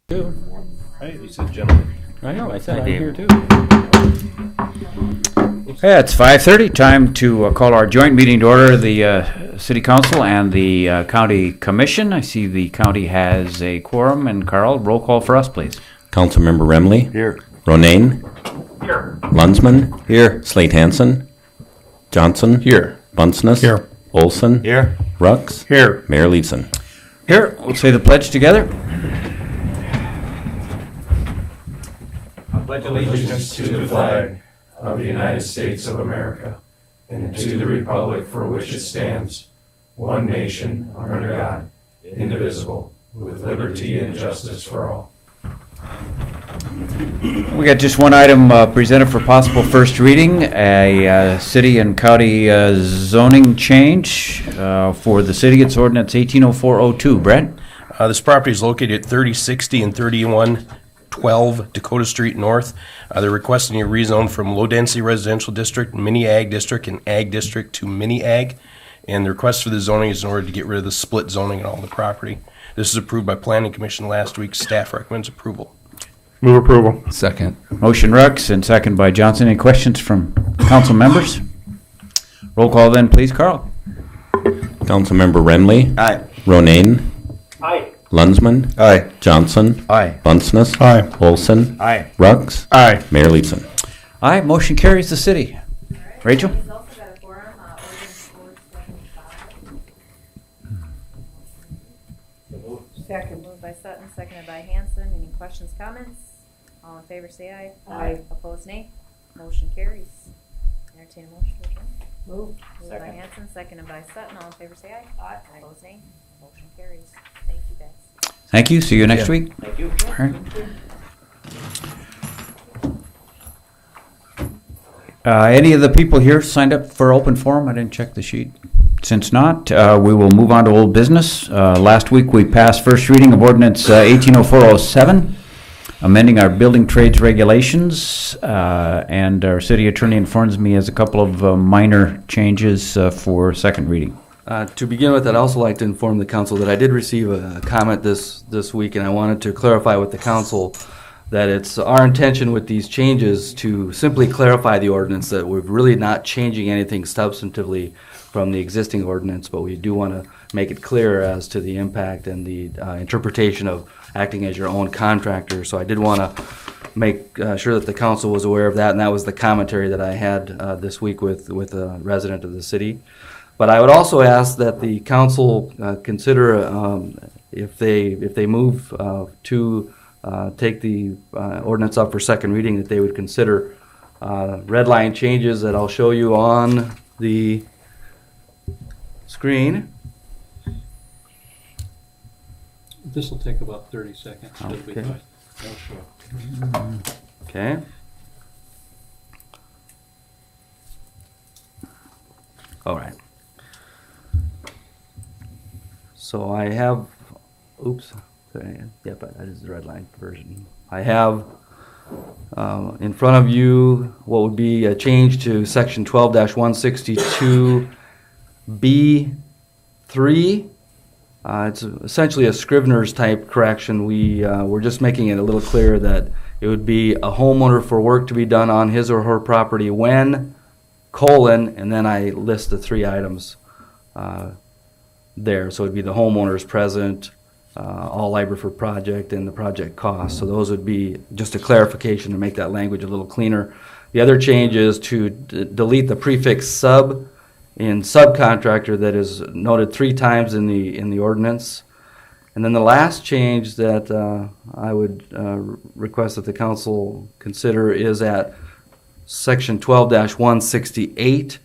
Hey, you said gentlemen. I know, I said I'm here too. Yeah, it's 5:30. Time to call our joint meeting to order, the City Council and the County Commission. I see the county has a quorum. And Carl, roll call for us, please. Councilmember Remley. Here. Ronayne. Here. Lunsman. Here. Slate Hansen. Johnson. Here. Bunceness. Here. Olson. Here. Rux. Here. Mayor Leeson. Here, we'll say the pledge together. I pledge allegiance to the flag of the United States of America and to the republic for which it stands, one nation, under God, indivisible, with liberty and justice for all. We got just one item presented for possible first reading, a city and county zoning change for the city. It's Ordinance 180402. Brent? This property is located at 3060 and 3112 Dakota Street North. They're requesting a rezone from low-density residential district, mini-ag district, and ag district to mini-ag. And the request for the zoning is in order to get rid of the split zoning on all the property. This is approved by Planning Commission last week. Staff recommends approval. Move approval. Second. Motion Rux and second by Johnson. Any questions from council members? Roll call then, please, Carl. Councilmember Remley. Aye. Ronayne. Aye. Lunsman. Aye. Johnson. Aye. Bunceness. Aye. Olson. Aye. Rux. Aye. Mayor Leeson. Aye, motion carries the city. Rachel? He's also got a forum, ordinance 475. Second. Moved by Sutton, seconded by Hanson. Any questions, comments? All in favor say aye. Aye. Opposed, nay. Motion carries. Entertain a motion to adjourn. Moved by Hanson, seconded by Sutton. All in favor say aye. Aye. Opposed, nay. Motion carries. Thank you, guys. Thank you. See you next week. Thank you. All right. Any of the people here signed up for open forum? I didn't check the sheet. Since not, we will move on to old business. Last week we passed first reading of Ordinance 180407, amending our building trades regulations, and our city attorney informs me has a couple of minor changes for second reading. To begin with, I'd also like to inform the council that I did receive a comment this week, and I wanted to clarify with the council that it's our intention with these changes to simply clarify the ordinance, that we're really not changing anything substantively from the existing ordinance, but we do want to make it clear as to the impact and the interpretation of acting as your own contractor. So I did want to make sure that the council was aware of that, and that was the commentary that I had this week with a resident of the city. But I would also ask that the council consider if they move to take the ordinance up for second reading, that they would consider red line changes that I'll show you on the screen. This will take about 30 seconds. Okay. Okay. All right. So I have, oops, sorry, yeah, but that is the red line version. I have in front of you what would be a change to section 12-162B3. It's essentially a Scrivener's type correction. We're just making it a little clearer that it would be a homeowner for work to be done on his or her property when, and then I list the three items there. So it would be the homeowner's present, all labor for project, and the project cost. So those would be just a clarification to make that language a little cleaner. The other change is to delete the prefix sub in subcontractor that is noted 3 times in the ordinance. And then the last change that I would request that the council consider is at section 12-168,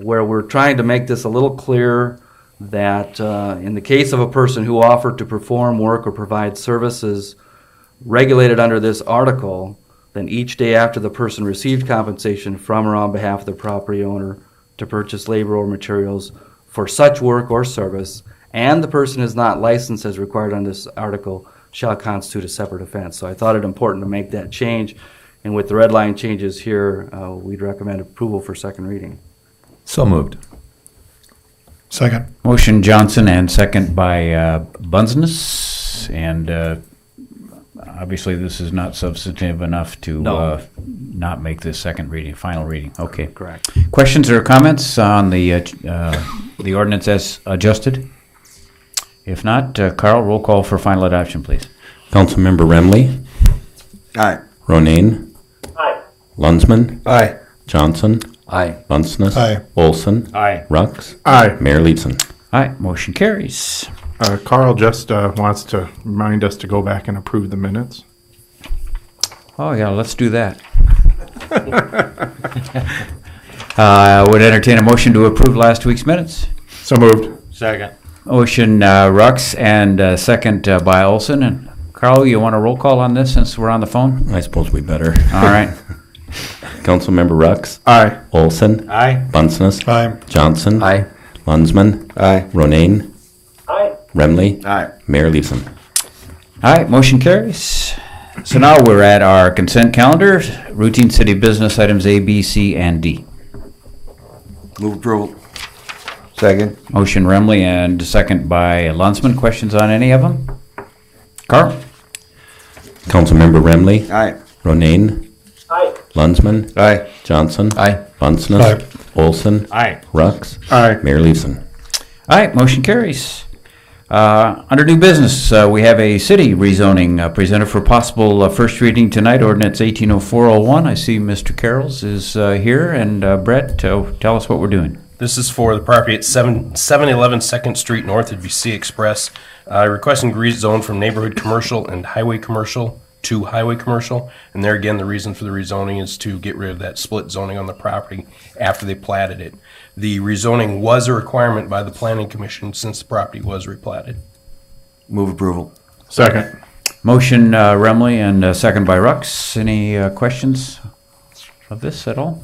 where we're trying to make this a little clearer that in the case of a person who offered to perform work or provide services regulated under this article, then each day after the person received compensation from or on behalf of the property owner to purchase labor or materials for such work or service, and the person is not licensed as required under this article, shall constitute a separate offense. So I thought it important to make that change, and with the red line changes here, we'd recommend approval for second reading. So moved. Second. Motion Johnson and second by Bunceness. And obviously this is not substantive enough to No. not make this second reading, final reading. Okay. Correct. Questions or comments on the ordinance as adjusted? If not, Carl, roll call for final adoption, please. Councilmember Remley. Aye. Ronayne. Aye. Lunsman. Aye. Johnson. Aye. Bunceness. Aye. Olson. Aye. Rux. Aye. Mayor Leeson. Aye, motion carries. Carl just wants to remind us to go back and approve the minutes. Oh, yeah, let's do that. Would entertain a motion to approve last week's minutes. So moved. Second. Motion Rux and second by Olson. And Carl, you want a roll call on this since we're on the phone? I suppose we better. All right. Councilmember Rux. Aye. Olson. Aye. Bunceness. Aye. Johnson. Aye. Lunsman. Aye. Ronayne. Aye. Remley. Aye. Mayor Leeson. All right, motion carries. So now we're at our consent calendar, routine city business items A, B, C, and D. Move approval. Second. Motion Remley and second by Lunsman. Questions on any of them? Carl? Councilmember Remley. Aye. Ronayne. Aye. Lunsman. Aye. Johnson. Aye. Bunceness. Aye. Olson. Aye. Rux. Aye. Mayor Leeson. All right, motion carries. Under new business, we have a city rezoning presented for possible first reading tonight, Ordinance 180401. I see Mr. Carrolls is here, and Brett, tell us what we're doing. This is for the property at 711 2nd Street North, it'd be C Express, requesting rezone from neighborhood commercial and highway commercial to highway commercial. And there again, the reason for the rezoning is to get rid of that split zoning on the property after they platted it. The rezoning was a requirement by the Planning Commission since the property was replatted. Move approval. Second. Motion Remley and second by Rux. Any questions of this at all?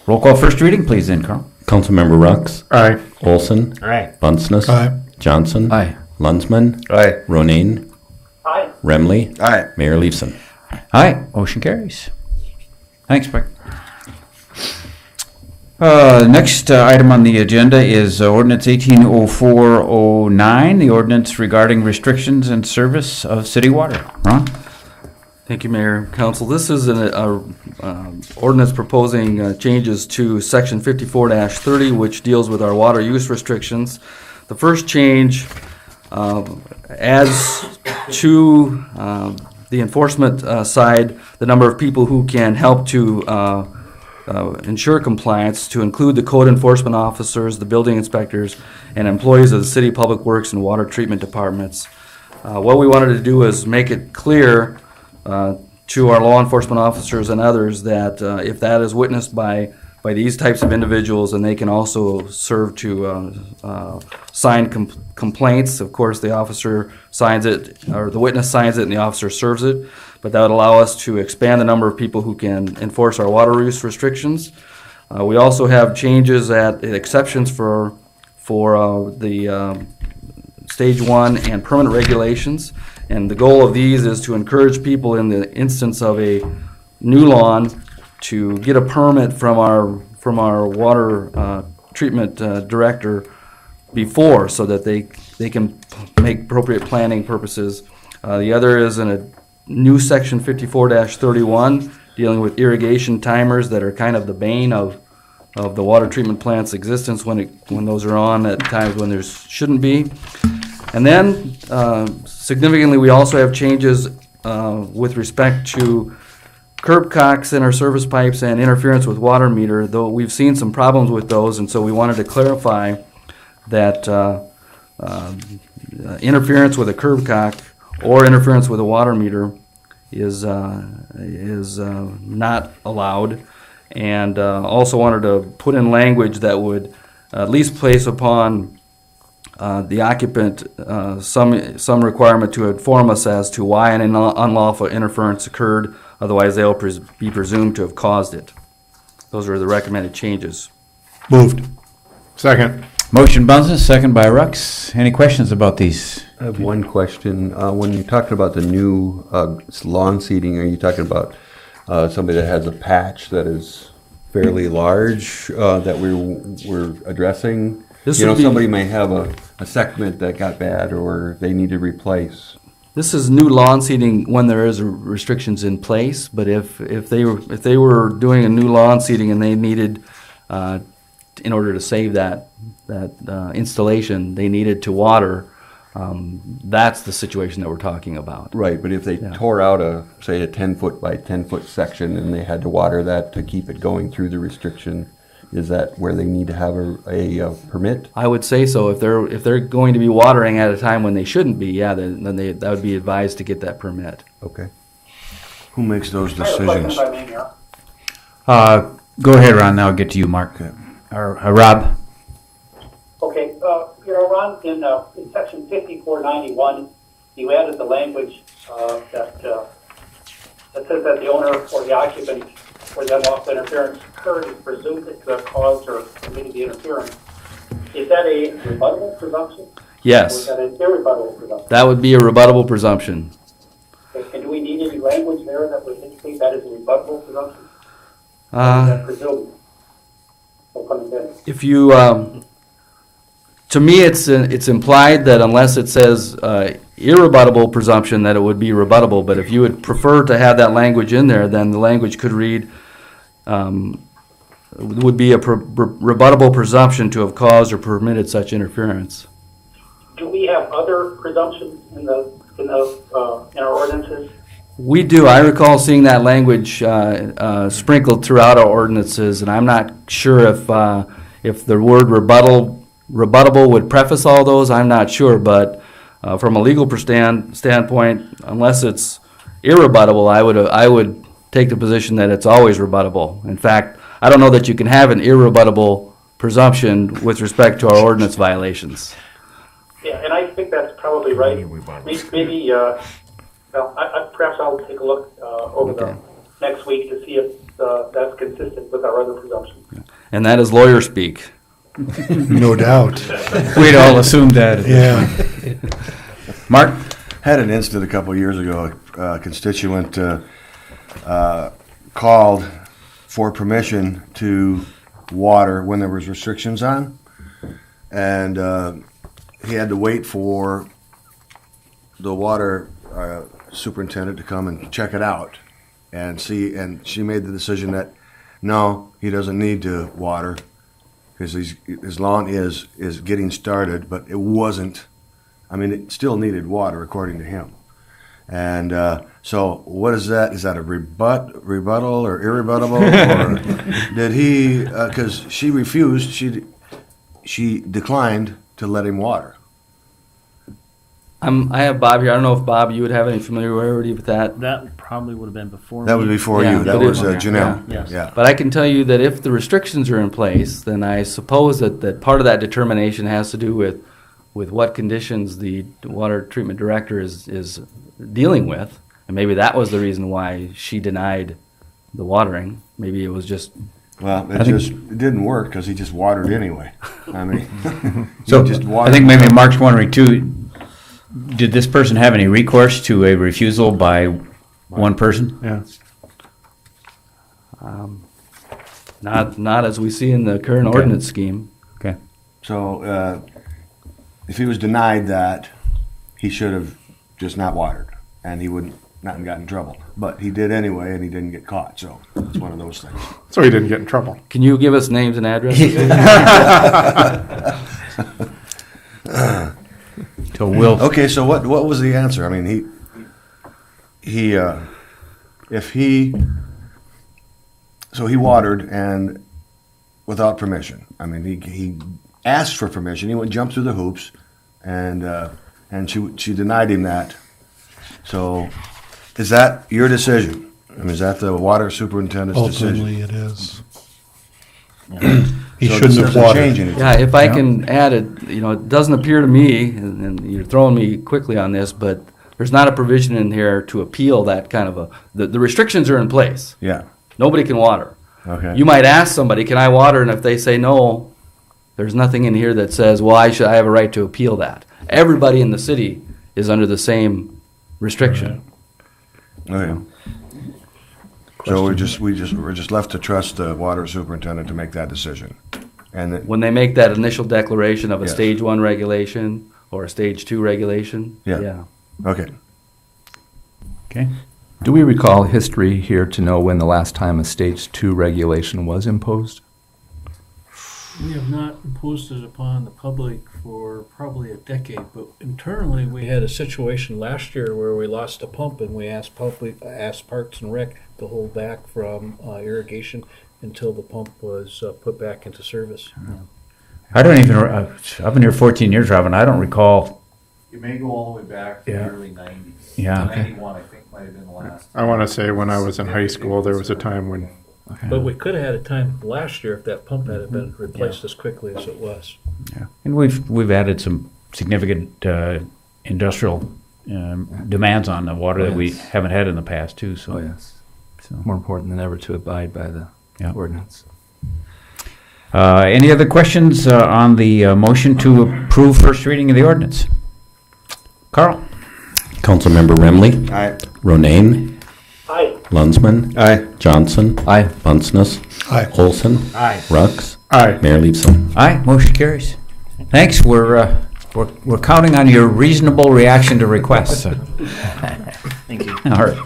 Roll call first reading, please, then, Carl. Councilmember Rux. Aye. Olson. Aye. Bunceness. Aye. Johnson. Aye. Lunsman. Aye. Ronayne. Aye. Remley. Aye. Mayor Leeson. Aye, motion carries. Thanks, Brett. Next item on the agenda is Ordinance 180409, the ordinance regarding restrictions and service of city water. Ron? Thank you, Mayor and Council. This is an ordinance proposing changes to Section 54-30, which deals with our water use restrictions. The first change adds to the enforcement side the number of people who can help to ensure compliance, to include the code enforcement officers, the building inspectors, and employees of the city public works and water treatment departments. What we wanted to do is make it clear to our law enforcement officers and others that if that is witnessed by these types of individuals, and they can also serve to sign complaints. Of course, the officer signs it, or the witness signs it, and the officer serves it. But that would allow us to expand the number of people who can enforce our water use restrictions. We also have changes exceptions for the Stage 1 and permanent regulations. And the goal of these is to encourage people in the instance of a new lawn to get a permit from our water treatment director before, so that they can make appropriate planning purposes. The other is in a new Section 54-31 dealing with irrigation timers that are kind of the bane of the water treatment plant's existence when those are on at times when there shouldn't be. And then significantly, we also have changes with respect to curb cocks in our service pipes and interference with water meter, though we've seen some problems with those, and so we wanted to clarify that interference with a curb cock or interference with a water meter is not allowed, and also wanted to put in language that would at least place upon the occupant some requirement to inform us as to why an unlawful interference occurred. Otherwise, they'll be presumed to have caused it. Those are the recommended changes. Moved. Second. Motion Bunsen, second by Rux. Any questions about these? I have one question. When you're talking about the new lawn seeding, are you talking about somebody that has a patch that is fairly large that we're addressing? This You know, would be- somebody may have a segment that got bad or they need to replace. This is new lawn seeding when there is restrictions in place, but if they were doing a new lawn seeding and they needed, in order to save that installation, they needed to water, that's the situation that we're talking about. Right, but if they tore out say a 10-foot by 10-foot section and they had to water that to keep it going through the restriction, is that where they need to have a permit? I would say so. If they're going to be watering at a time when they shouldn't be, then that would be advised to get that permit. Okay. Who makes those I have a question, decisions? if I may, Mayor. Go ahead, Ron, then I'll get to you, Mark. Or Rob? Okay, Ron, in section 5491, you added the language that says that the owner or the occupant where the unlawful interference occurred is presumed to have caused or committed the interference. Is that a rebuttable presumption? Or is Yes, that an irrebuttable presumption? that would be a rebuttable presumption. And do we need any language there that would indicate that is a rebuttable presumption? Or is Uh, that presumed? No pun intended. If you, to me, it's implied that unless it says irrebuttable presumption, that it would be rebuttable. But if you would prefer to have that language in there, then the language could read, would be a rebuttable presumption to have caused or permitted such interference. Do we have other presumptions in our ordinances? We do. I recall seeing that language sprinkled throughout our ordinances, and I'm not sure if the word rebuttable would preface all those. I'm not sure, but from a legal standpoint, unless it's irrebuttable, I would take the position that it's always rebuttable. In fact, I don't know that you can have an irrebuttable presumption with respect to our ordinance violations. Yeah, and I think that's probably right. Maybe perhaps I'll take a look over the next week to see if that's consistent with our other presumptions. And that is lawyer speak. No doubt. We'd all assumed that. Yeah. Mark? Had an incident a couple of years ago. A constituent called for permission to water when there was restrictions on, and he had to wait for the water superintendent to come and check it out and see. And she made the decision that no, he doesn't need to water because his lawn is getting started, but it wasn't. I mean, it still needed water according to him. And so, what is that? Is that a rebuttal or irrebuttable, or did he? Because she refused. She declined to let him water. I have Bob here. I don't know if, Bob, you would have any familiarity with that. That probably would have been before me. That was before Yeah, you. That but it- was Janelle. Yeah. Yes. Yeah. But I can tell you that if the restrictions are in place, then I suppose that part of that determination has to do with what conditions the water treatment director is dealing with. And maybe that was the reason why she denied the watering. Maybe it was just, Well, it didn't work because he just watered anyway. I mean, So, he just I watered. think maybe Mark's wondering too, did this person have any recourse to a refusal by one person? Yeah. not as we see in the current Okay. ordinance scheme. Okay. So if he was denied that, he should have just not watered, and he wouldn't not got in trouble. But he did anyway, and he didn't get caught. So it's one of those things. So he didn't get in trouble. Can you give us names and addresses? So Will, Okay, so what was the answer? I mean, he watered and without permission. I mean, he asked for permission. He went jump through the hoops, and she denied him that. So, is that your decision? I mean, is that the water superintendent's decision? Ultimately, it is. He So this shouldn't have doesn't watered. change anything. Yeah, if I can add it, it doesn't appear to me, and you're throwing me quickly on this, but there's not a provision in here to appeal that kind of the restrictions are in place. Yeah. Nobody can water. Okay. You might ask somebody, can I water? And if they say no, there's nothing in here that says, well, I have a right to appeal that. Everybody in the city is under the same restriction. Okay. So we're just left to trust the water superintendent to make that decision, and that, When they make that initial declaration of a Yes. stage 1 regulation or a stage 2 regulation, Yeah. yeah. okay. Okay. Do we recall history here to know when the last time a Stage 2 regulation was imposed? We have not imposed it upon the public for probably a decade, but internally, we had a situation last year where we lost a pump and we asked Parks and Rec to hold back from irrigation until the pump was put back into service. I don't even, I've been here 14 years, Robin. I don't recall. You may go all the way back to the early 90s. Yeah. 91, I think, might have been the last. I want to say when I was in high school, there was a time when. But we could have had a time last year if that pump had been replaced as quickly as it was. Yeah. And we've added some significant industrial demands on the water that we haven't had in the past too. So. Oh, yes. So. More important than ever to abide by the ordinance. Any other questions on the motion to approve first reading of the ordinance? Carl? Councilmember Remley. Aye. Ronayne. Aye. Lunsman. Aye. Johnson. Aye. Bunceness. Aye. Olson. Aye. Rux. Aye. Mayor Leveson. Aye, motion carries. Thanks, we're counting on your reasonable reaction to requests. Thank you. All right.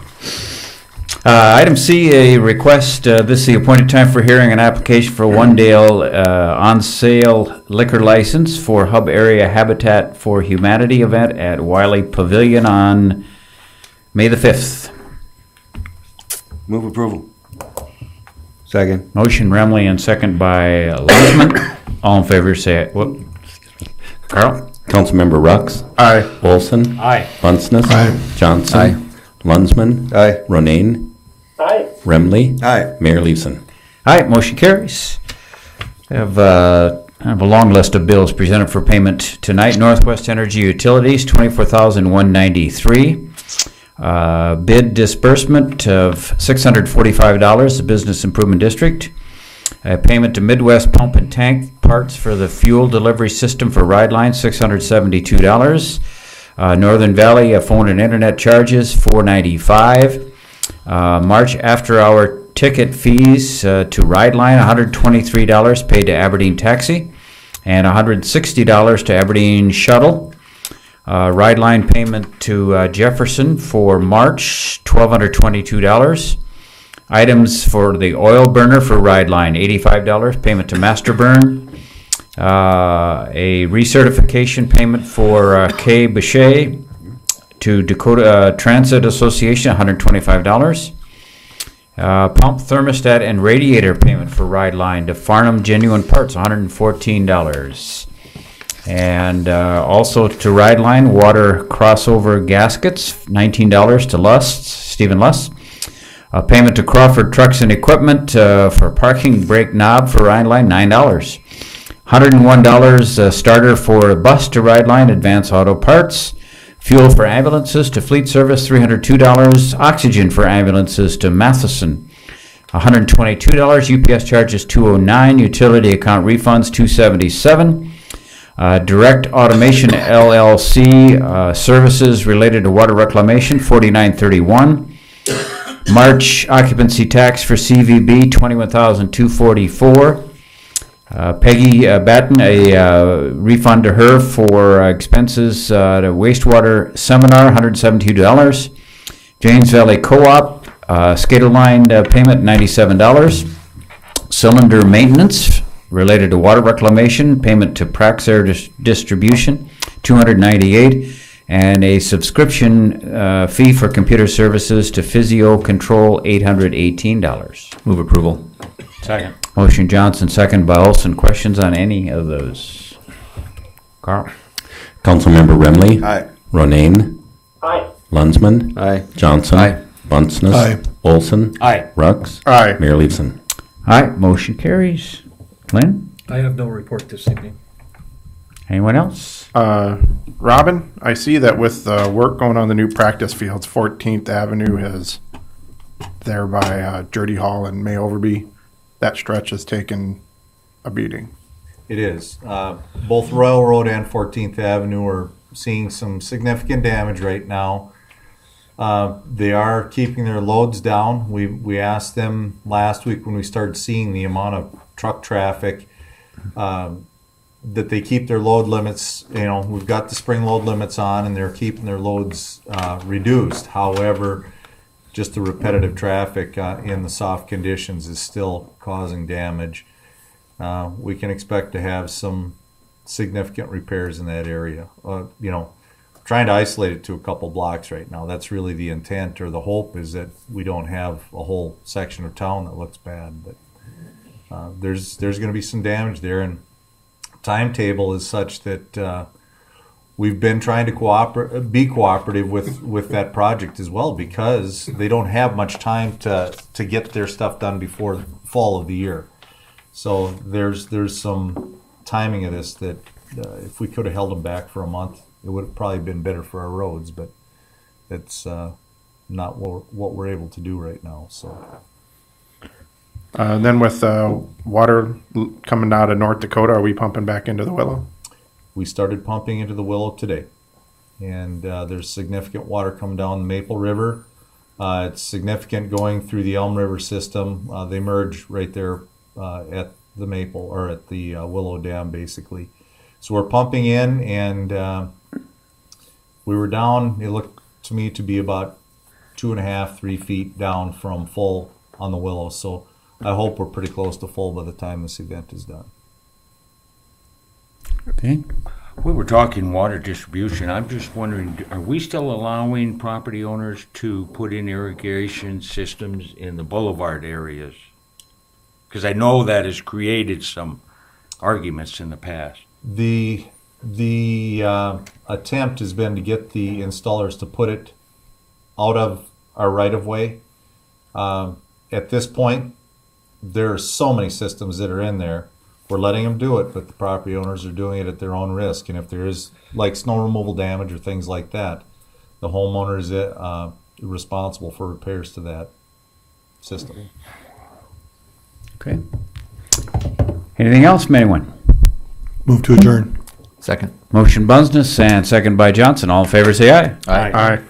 Item C, a request, this is the appointed time for hearing an application for one day on-sale liquor license for Hub Area Habitat for Humanity event at Wiley Pavilion on May the 5th. Move approval. Second. Motion Remley and second by Lunsman. All in favor, say it. Whoop. Carl? Councilmember Rux. Aye. Olson. Aye. Bunceness. Aye. Johnson. Aye. Lunsman. Aye. Ronayne. Aye. Remley. Aye. Mayor Leveson. All right, motion carries. I have a long list of bills presented for payment tonight. Northwest Energy Utilities, $24,193. Bid disbursement of $645, the Business Improvement District. Payment to Midwest Pump and Tank Parts for the fuel delivery system for Ride Line, $672. Northern Valley phone and internet charges, $495. March after-hour ticket fees to Ride Line, $123 paid to Aberdeen Taxi, and $160 to Aberdeen Shuttle. Ride Line payment to Jefferson for March, $1,222. Items for the oil burner for Ride Line, $85. Payment to Master Burn. A recertification payment for K. Bechet to Dakota Transit Association, $125. Pump, thermostat, and radiator payment for Ride Line to Farnham Genuine Parts, $114. And also to Ride Line, water crossover gaskets, $19 to Lust, Stephen Lust. Payment to Crawford Trucks and Equipment for parking brake knob for Ride Line, $9. $101 starter for a bus to Ride Line, Advance Auto Parts. Fuel for ambulances to Fleet Service, $302. Oxygen for ambulances to Matheson, $122. UPS charges, $209. Utility account refunds, $277. Direct Automation LLC services related to water reclamation, $49.31. March occupancy tax for CVB, $21,244. Peggy Batten, a refund to her for expenses to wastewater seminar, $172. James Valley Co-op, skater line payment, $97. Cylinder maintenance related to water reclamation, payment to Praxair Distribution, $298. And a subscription fee for computer services to Physio Control, $818. Move approval. Second. Motion Johnson, second by Olson. Questions on any of those? Carl? Councilmember Remley. Aye. Ronayne. Aye. Lunsman. Aye. Johnson. Aye. Bunceness. Aye. Olson. Aye. Rux. Aye. Mayor Leveson. Aye, motion carries. Lynn? I have no report this evening. Anyone else? Robin, I see that with the work going on the new practice fields, 14th Avenue is there by Dirty Hall and May Overby. That stretch has taken a beating. It is. Both Royal Road and 14th Avenue are seeing some significant damage right now. They are keeping their loads down. We asked them last week when we started seeing the amount of truck traffic that they keep their load limits. You know, we've got the spring load limits on, and they're keeping their loads reduced. However, just the repetitive traffic in the soft conditions is still causing damage. We can expect to have some significant repairs in that area. Trying to isolate it to a couple blocks right now. That's really the intent, or the hope is that we don't have a whole section of town that looks bad. But there's going to be some damage there, and timetable is such that we've been trying to be cooperative with that project as well, because they don't have much time to get their stuff done before the fall of the year. So there's some timing of this that if we could have held them back for a month, it would have probably been better for our roads, but it's not what we're able to do right now. So. Then with water coming out of North Dakota, are we pumping back into the Willow? We started pumping into the Willow today, and there's significant water coming down the Maple River. It's significant going through the Elm River system. They merge right there at the Maple, or at the Willow Dam, basically. So we're pumping in, and we were down, it looked to me to be about 2.5, 3 feet down from full on the Willow. So I hope we're pretty close to full by the time this event is done. Okay. We were talking water distribution. I'm just wondering, are we still allowing property owners to put in irrigation systems in the boulevard areas? Because I know that has created some arguments in the past. The attempt has been to get the installers to put it out of our right-of-way. At this point, there are so many systems that are in there. We're letting them do it, but the property owners are doing it at their own risk. And if there is, like, snow removal damage or things like that, the homeowner is responsible for repairs to that system. Okay. Anything else from anyone? Move to adjourn. Second. Motion Business and second by Johnson. All in favor, say aye. Aye.